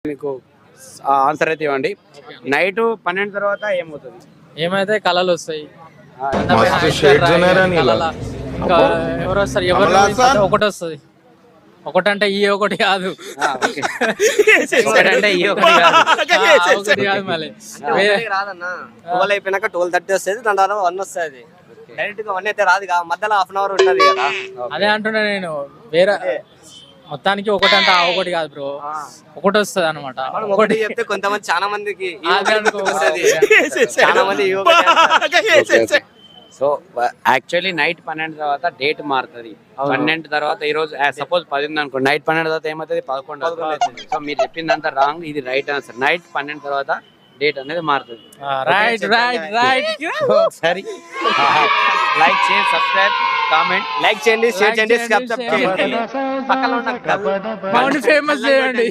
మీకు ఆన్సర్ అయితే ఇవ్వండి. నైట్ 12 తర్వాత ఏమవుతుంది? ఏమైతే కళలు వస్తాయి. మస్తు షేడ్స్ ఉన్నారా నీలో? ఇంకా ఎవరు వస్తారు? ఎవరు ఒకటి వస్తుంది. ఒకటంటే ఈ ఒకటి కాదు, ఒకటంటే ఈ ఒకటి కాదు. ఒకటి కాదు మళ్ళీ రాదన్నా. 12 అయిపోయినాక 12:30 వస్తుంది, దాని తర్వాత 1 వస్తుంది. డైరెక్ట్ గా 1 అయితే రాదు, మధ్యలో హాఫ్ అన్ అవర్ ఉంటది కదా. అదే అంటున్నా నేను. వేరే మొత్తానికి ఒకటంటే ఆ ఒకటి కాదు బ్రో, ఒకటి వస్తుంది అనమాట. ఒకటి చెప్తే కొంతమంది చాలా మందికి చాలా మంది సో యాక్చువల్లీ నైట్ 12 తర్వాత డేట్ మారుతుంది. 12 తర్వాత ఈ రోజు సపోజ్ 10 ఉంది అనుకోండి, నైట్ 12 తర్వాత ఏమవుతుంది? 11 అవుతుంది. సో మీరు చెప్పిందంతా రాంగ్, ఇది రైట్ ఆన్సర్. నైట్ 12 తర్వాత డేట్ అనేది మారుతుంది. Right right right. సరే, లైక్ చేయండి, సబ్స్క్రైబ్, కామెంట్. లైక్ చేయండి, షేర్ చేయండి, సబ్స్క్రైబ్ చేయండి. పక్కన ఉన్న ఫేమస్ చేయండి.